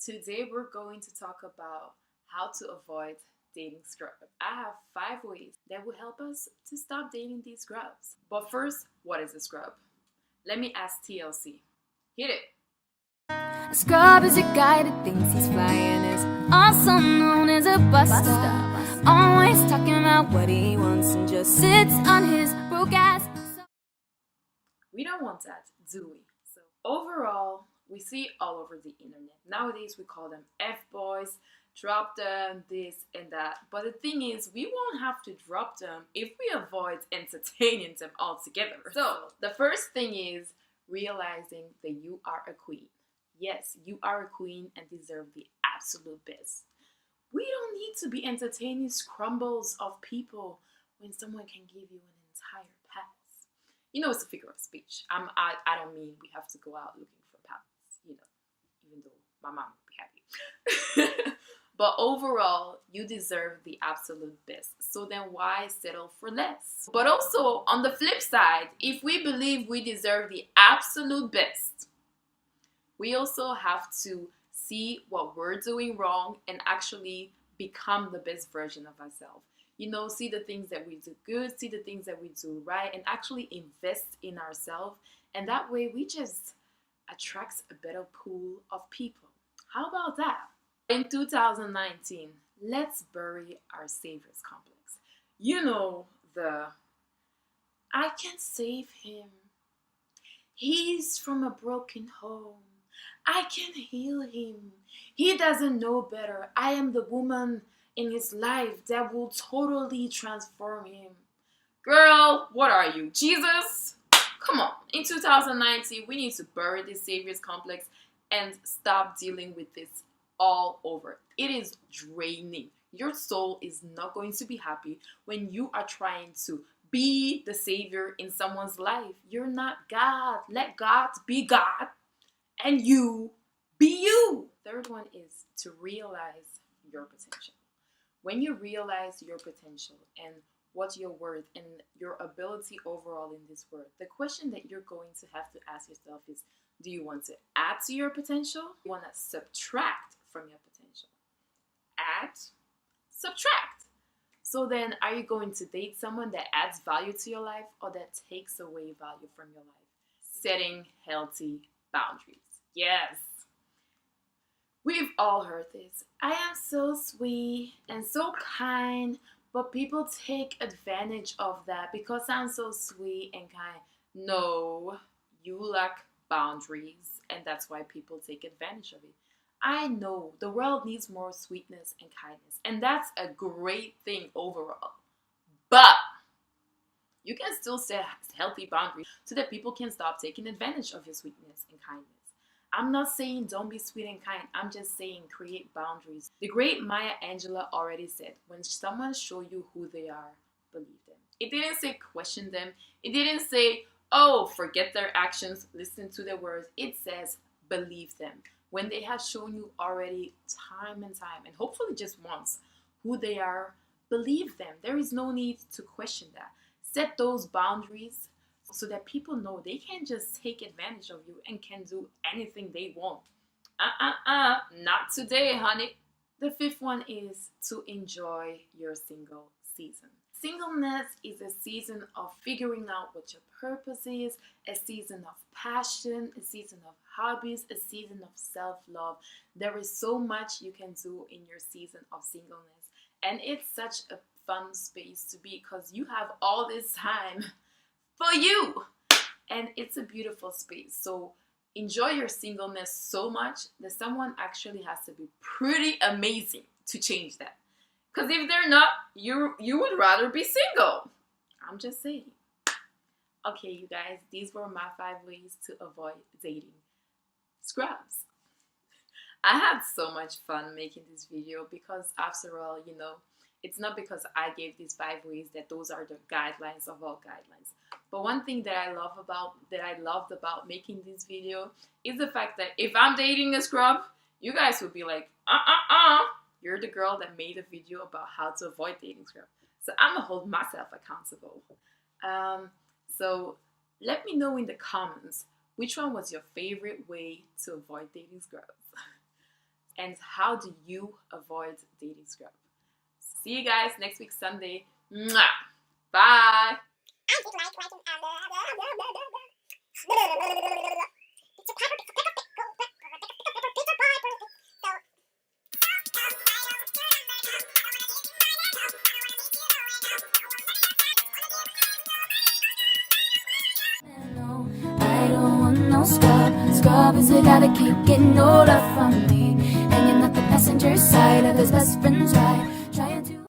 Today we're going to talk about how to avoid dating scrubs. I have 5 ways that will help us to stop dating these scrubs. But first, what is a scrub? Let me ask TLC. Hit it. A scrub is a guy that thinks he's flying, is also known as a buster. Always talking about what he wants and just sits on his broke ass. We don't want that, do we? So overall, we see all over the internet. Nowadays we call them F-boys, drop them, this and that. But the thing is, we won't have to drop them if we avoid entertaining them altogether. So the first thing is realizing that you are a queen. Yes, you are a queen and deserve the absolute best. We don't need to be entertaining scrambles of people when someone can give you an entire pass. You know, it's a figure of speech. I don't mean we have to go out looking for pals, even though my mom would be happy. But overall, you deserve the absolute best. So then why settle for less? But also, on the flip side, if we believe we deserve the absolute best, we also have to see what we're doing wrong and actually become the best version of ourselves. See the things that we do good, see the things that we do right, and actually invest in ourselves. And that way we just attract a better pool of people. How about that? In 2019, let's bury our saviors complex. The I can save him. He's from a broken home. I can heal him. He doesn't know better. I am the woman in his life that will totally transform him. Girl, what are you, Jesus? Come on. In 2019, we need to bury this saviors complex and stop dealing with this all over. It is draining. Your soul is not going to be happy when you are trying to be the savior in someone's life. You're not God. Let God be God and you be you. Third one is to realize your potential. When you realize your potential and what you're worth and your ability overall in this world, the question that you're going to have to ask yourself is, do you want to add to your potential? Do you want to subtract from your potential? Add, subtract. So then, are you going to date someone that adds value to your life or that takes away value from your life? Setting healthy boundaries. Yes. We've all heard this. I am so sweet and so kind, but people take advantage of that because I'm so sweet and kind. No, you lack boundaries, and that's why people take advantage of it. I know the world needs more sweetness and kindness, and that's a great thing overall. But you can still set healthy boundaries so that people can stop taking advantage of your sweetness and kindness. I'm not saying don't be sweet and kind. I'm just saying create boundaries. The great Maya Angelou already said, when someone show you who they are, believe them. It didn't say question them. It didn't say, oh, forget their actions, listen to their words. It says believe them. When they have shown you already time and time, and hopefully just once, who they are, believe them. There is no need to question that. Set those boundaries so that people know they can't just take advantage of you and can do anything they want. Not today, honey. The fifth one is to enjoy your single season. Singleness is a season of figuring out what your purpose is, a season of passion, a season of hobbies, a season of self-love. There is so much you can do in your season of singleness. And it's such a fun space to be because you have all this time for you. And it's a beautiful space. So enjoy your singleness so much that someone actually has to be pretty amazing to change that. Because if they're not, you would rather be single. I'm just saying. Okay, you guys, these were my 5 ways to avoid dating scrubs. I had so much fun making this video because after all, it's not because I gave these 5 ways that those are the guidelines of all guidelines. But one thing that I loved about making this video is the fact that if I'm dating a scrub, you guys would be like, you're the girl that made a video about how to avoid dating scrubs. So I'm gonna hold myself accountable. So let me know in the comments which one was your favorite way to avoid dating scrubs. And how do you avoid dating scrub? See you guys next week Sunday. Mwah! Bye! I don't want no scrub. Scrub is a guy that keep getting no love from me, hanging out the passenger side of his best friend's ride.